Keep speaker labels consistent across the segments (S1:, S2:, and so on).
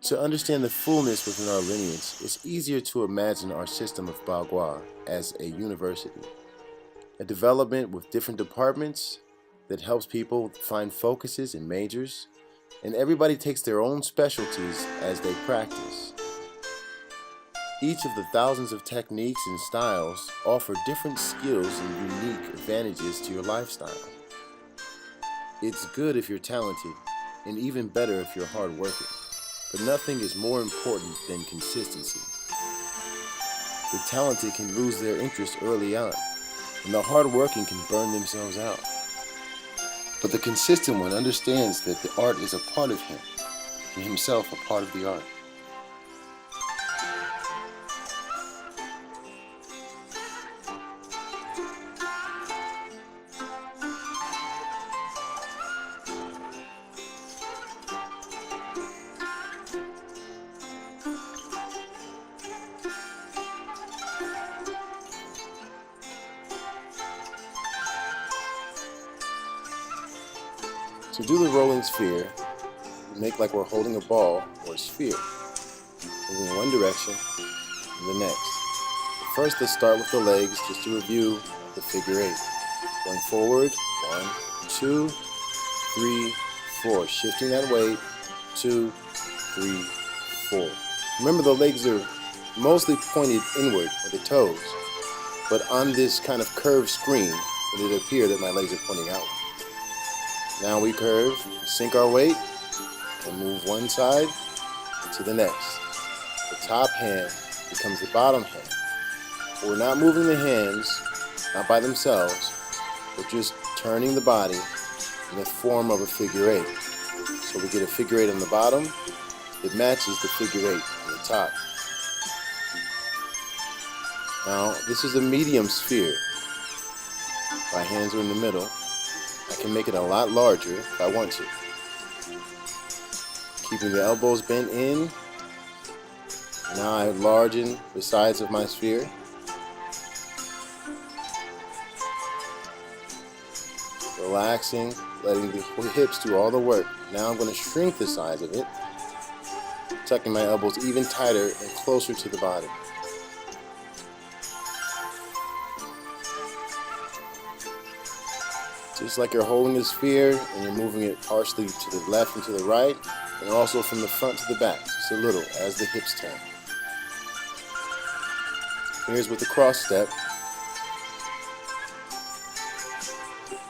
S1: To understand the fullness within our lineage, it's easier to imagine our system of Bagua as a university, a development with different departments that helps people find focuses and majors, and everybody takes their own specialties as they practice. Each of the thousands of techniques and styles offer different skills and unique advantages to your lifestyle. It's good if you're talented, and even better if you're hardworking. But nothing is more important than consistency. The talented can lose their interest early on, and the hardworking can burn themselves out. But the consistent one understands that the art is a part of him, and himself a part of the art. To do the rolling sphere, we make like we're holding a ball or a sphere, moving in one direction and the next. But first, let's start with the legs just to review the figure eight. Going forward, 1, 2, 3, 4. Shifting that weight, 2, 3, 4. Remember, the legs are mostly pointed inward with the toes, but on this kind of curved screen, it would appear that my legs are pointing outward. Now we curve, sink our weight, and move one side to the next. The top hand becomes the bottom hand. We're not moving the hands, not by themselves, but just turning the body in the form of a figure eight. So we get a figure eight on the bottom that matches the figure eight on the top. Now, this is a medium sphere. My hands are in the middle. I can make it a lot larger if I want to. Keeping the elbows bent in. Now I enlarge the sides of my sphere. Relaxing, letting the hips do all the work. Now I'm going to shrink the size of it, tucking my elbows even tighter and closer to the body. Just like you're holding a sphere and you're moving it partially to the left and to the right, and also from the front to the back, just a little as the hips turn. Here's with the cross step.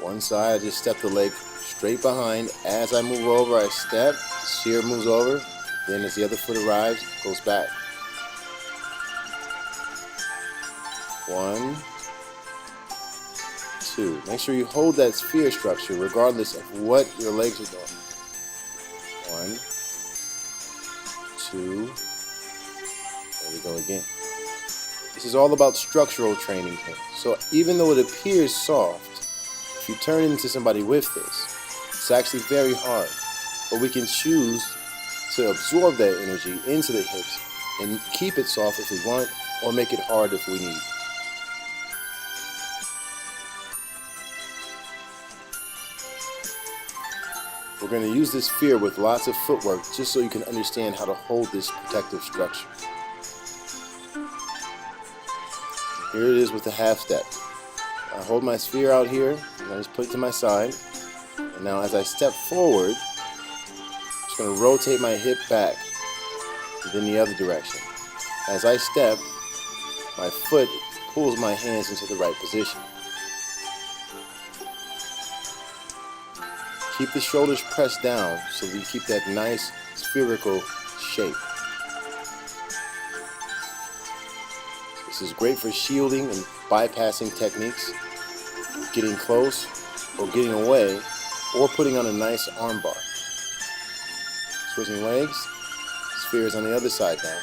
S1: One side, I just step the leg straight behind. As I move over, I step, the sphere moves over, then as the other foot arrives, it goes back. 1, 2. Make sure you hold that sphere structure regardless of what your legs are doing. 1, 2. There we go again. This is all about structural training here. So even though it appears soft, if you turn into somebody with this, it's actually very hard. But we can choose to absorb that energy into the hips and keep it soft if we want, or make it hard if we need. We're going to use this sphere with lots of footwork just so you can understand how to hold this protective structure. Here it is with the half step. I hold my sphere out here, and I just put it to my side. And now as I step forward, I'm just going to rotate my hip back, and then the other direction. As I step, my foot pulls my hands into the right position. Keep the shoulders pressed down so we keep that nice spherical shape. This is great for shielding and bypassing techniques, getting close or getting away, or putting on a nice arm bar. Switching legs, sphere is on the other side now.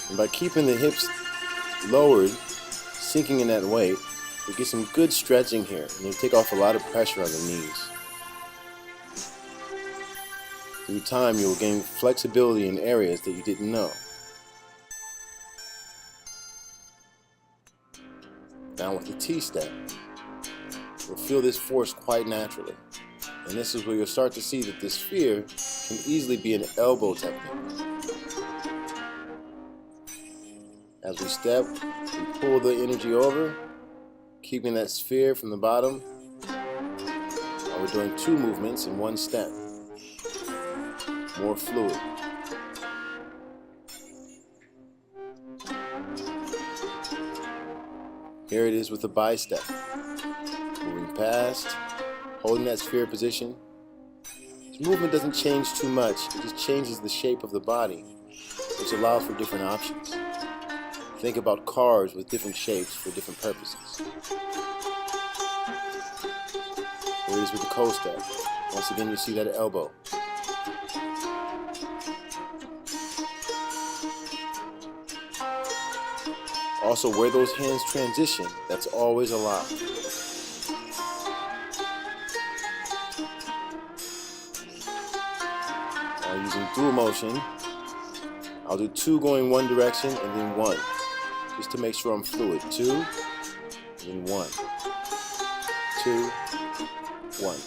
S1: And by keeping the hips lowered, sinking in that weight, you get some good stretching here, and you take off a lot of pressure on the knees. Through time, you'll gain flexibility in areas that you didn't know. Now with the T-step, you'll feel this force quite naturally. And this is where you'll start to see that this sphere can easily be an elbow technique. As we step, we pull the energy over, keeping that sphere from the bottom. While we're doing two movements in one step. More fluid. Here it is with the bicep. Moving past, holding that sphere position. This movement doesn't change too much, it just changes the shape of the body, which allows for different options. Think about cars with different shapes for different purposes. Here it is with the co-step. Once again, you see that elbow. Also, where those hands transition, that's always allowed. Now, using dual motion, I'll do two going one direction and then one, just to make sure I'm fluid. Two, and then one. Two, one.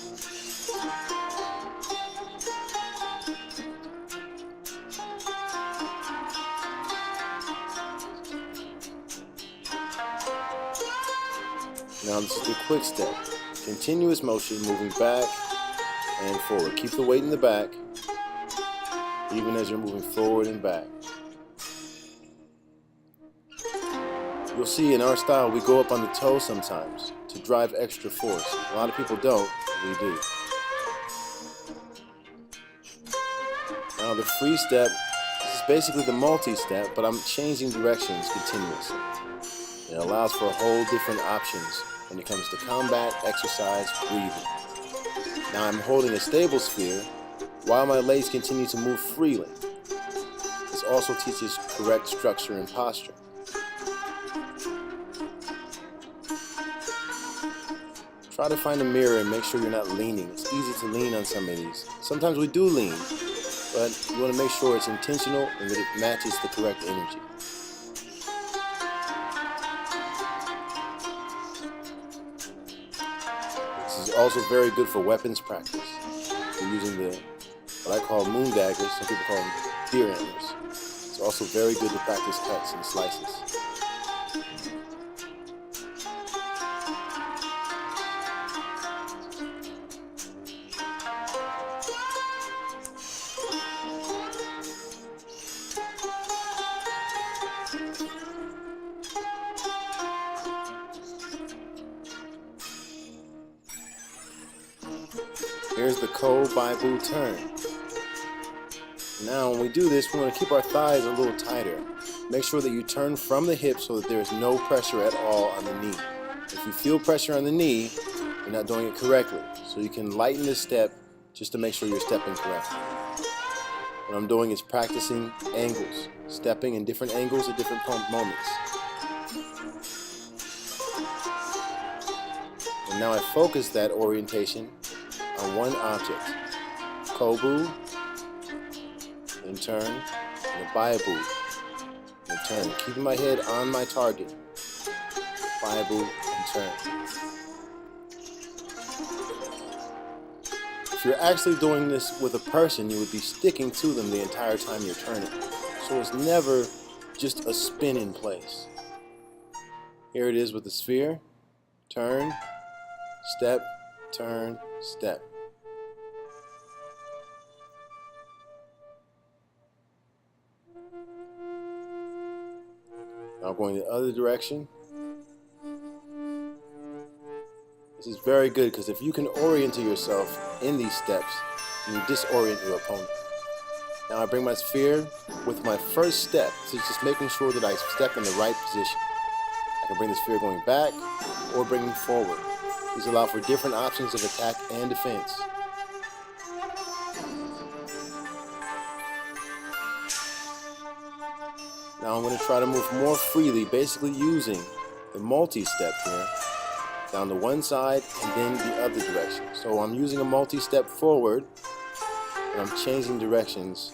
S1: Now this is the quick step. Continuous motion, moving back and forward. Keep the weight in the back, even as you're moving forward and back. You'll see in our style, we go up on the toe sometimes to drive extra force. A lot of people don't, we do. Now the free step, this is basically the multi-step, but I'm changing directions continuously. It allows for a whole different options when it comes to combat, exercise, breathing. Now I'm holding a stable sphere while my legs continue to move freely. This also teaches correct structure and posture. Try to find a mirror and make sure you're not leaning. It's easy to lean on some of these. Sometimes we do lean, but you want to make sure it's intentional and that it matches the correct energy. This is also very good for weapons practice. We're using what I call moon daggers, some people call them deer antlers. It's also very good to practice cuts and slices. Here's the Ko-Bai-Bu turn. Now when we do this, we want to keep our thighs a little tighter. Make sure that you turn from the hip so that there is no pressure at all on the knee. If you feel pressure on the knee, you're not doing it correctly. So you can lighten this step just to make sure you're stepping correctly. What I'm doing is practicing angles, stepping in different angles at different moments. And now I focus that orientation on one object. Ko-Bu, and turn, and a Bai-Bu, and turn. Keeping my head on my target. Bai-Bu, and turn. If you're actually doing this with a person, you would be sticking to them the entire time you're turning. So it's never just a spin in place. Here it is with the sphere. Turn, step, turn, step. Now going the other direction. This is very good because if you can orient yourself in these steps, you disorient your opponent. Now I bring my sphere with my first step, so it's just making sure that I step in the right position. I can bring the sphere going back or bringing forward. These allow for different options of attack and defense. Now I'm going to try to move more freely, basically using the multi-step here, down to one side and then the other direction. So I'm using a multi-step forward, and I'm changing directions.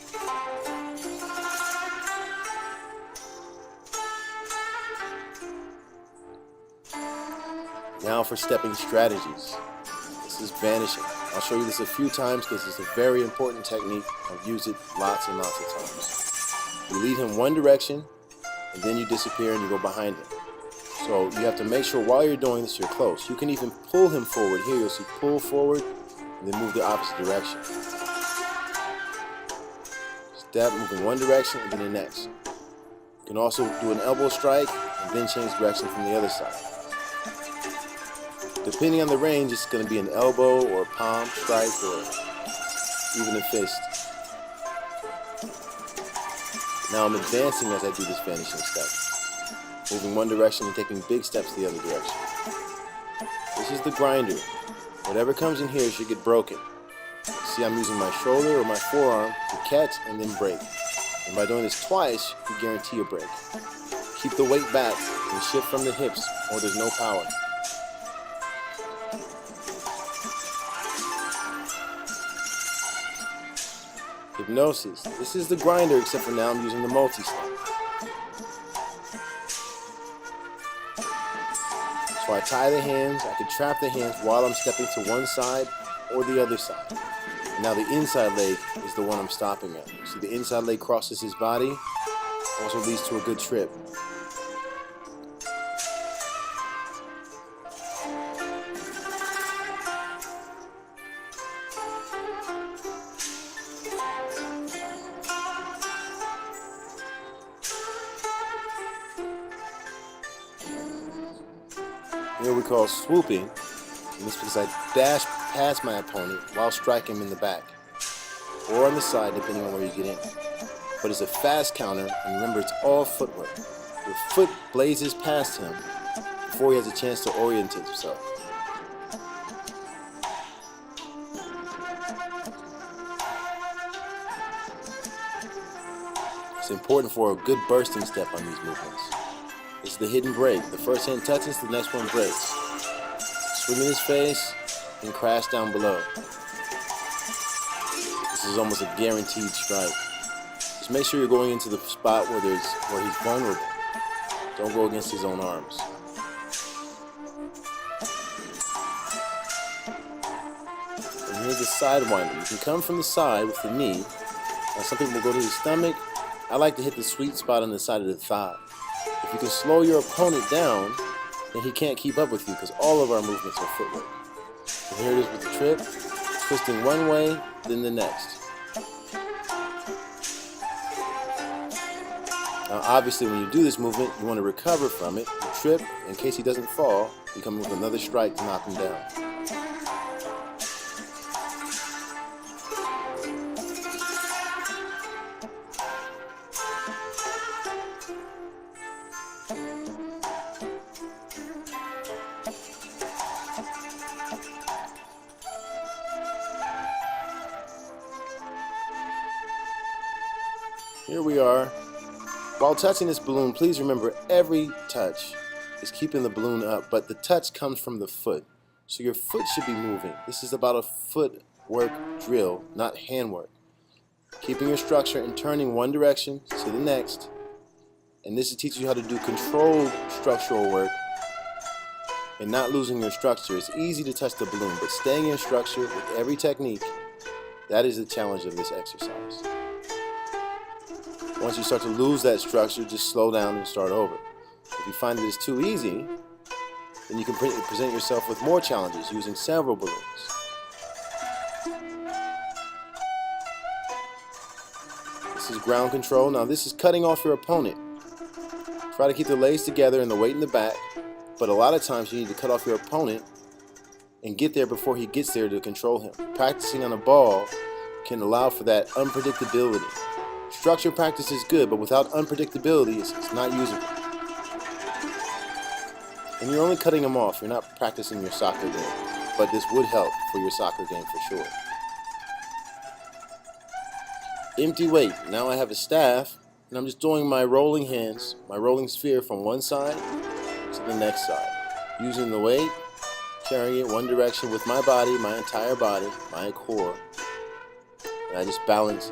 S1: Now for stepping strategies. This is vanishing. I'll show you this a few times because it's a very important technique. I've used it lots and lots of times. You lead him one direction, and then you disappear and you go behind him. So you have to make sure while you're doing this, you're close. You can even pull him forward. Here you'll see pull forward, and then move the opposite direction. Step, moving one direction, and then the next. You can also do an elbow strike, and then change direction from the other side. Depending on the range, it's going to be an elbow or a palm strike or even a fist. Now I'm advancing as I do this vanishing step, moving one direction and taking big steps the other direction. This is the grinder. Whatever comes in here should get broken. See, I'm using my shoulder or my forearm to catch and then break. And by doing this twice, you guarantee a break. Keep the weight back and shift from the hips or there's no power. Hypnosis. This is the grinder, except for now I'm using the multi-step. So I tie the hands, I can trap the hands while I'm stepping to one side or the other side. And now the inside leg is the one I'm stopping at. See, the inside leg crosses his body, also leads to a good trip. Here we call swooping, and this because I dash past my opponent while striking him in the back, or on the side depending on where you get in. But it's a fast counter, and remember it's all footwork. Your foot blazes past him before he has a chance to orientate himself. It's important for a good bursting step on these movements. This is the hidden break. The first hand touches, the next one breaks. Swing in his face and crash down below. This is almost a guaranteed strike. Just make sure you're going into the spot where he's vulnerable. Don't go against his own arms. And here's the side winder. You can come from the side with the knee. Now some people will go to the stomach. I like to hit the sweet spot on the side of the thigh. If you can slow your opponent down, then he can't keep up with you because all of our movements are footwork. And here it is with the trip, twisting one way, then the next. Now obviously when you do this movement, you want to recover from it. You trip, in case he doesn't fall, you come with another strike to knock him down. Here we are. While touching this balloon, please remember every touch is keeping the balloon up, but the touch comes from the foot. So your foot should be moving. This is about a footwork drill, not handwork. Keeping your structure and turning one direction to the next. And this teaches you how to do controlled structural work and not losing your structure. It's easy to touch the balloon, but staying in structure with every technique, that is the challenge of this exercise. Once you start to lose that structure, just slow down and start over. If you find that it's too easy, then you can present yourself with more challenges using several balloons. This is ground control. Now this is cutting off your opponent. Try to keep the legs together and the weight in the back, but a lot of times you need to cut off your opponent and get there before he gets there to control him. Practicing on a ball can allow for that unpredictability. Structure practice is good, but without unpredictability, it's not usable. And you're only cutting them off. You're not practicing your soccer game. But this would help for your soccer game for sure. Empty weight. Now I have a staff, and I'm just doing my rolling hands, my rolling sphere from one side to the next side. Using the weight, carrying it one direction with my body, my entire body, my core. And I just balance.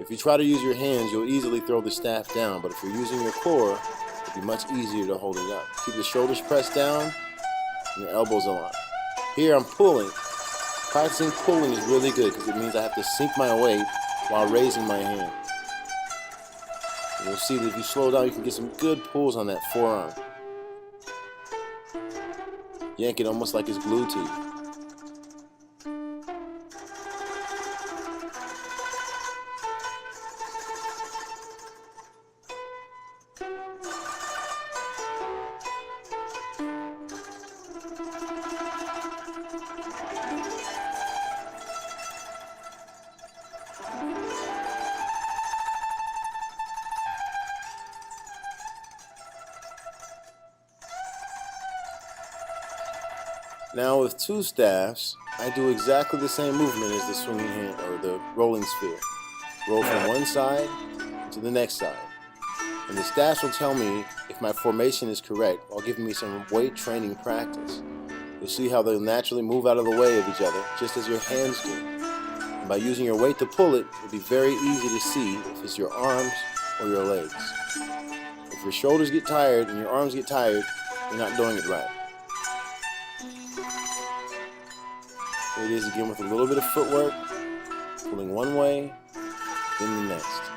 S1: If you try to use your hands, you'll easily throw the staff down, but if you're using your core, it'll be much easier to hold it up. Keep the shoulders pressed down, and the elbows align. Here I'm pulling. Practicing pulling is really good because it means I have to sink my weight while raising my hand. And you'll see that if you slow down, you can get some good pulls on that forearm. Yank it almost like it's glued to you. Now with two staffs, I do exactly the same movement as the swinging hand or the rolling sphere. Roll from one side to the next side. And the staffs will tell me if my formation is correct while giving me some weight training practice. You'll see how they'll naturally move out of the way of each other, just as your hands do. And by using your weight to pull it, it'll be very easy to see if it's your arms or your legs. If your shoulders get tired and your arms get tired, you're not doing it right. Here it is again with a little bit of footwork, pulling one way, then the next.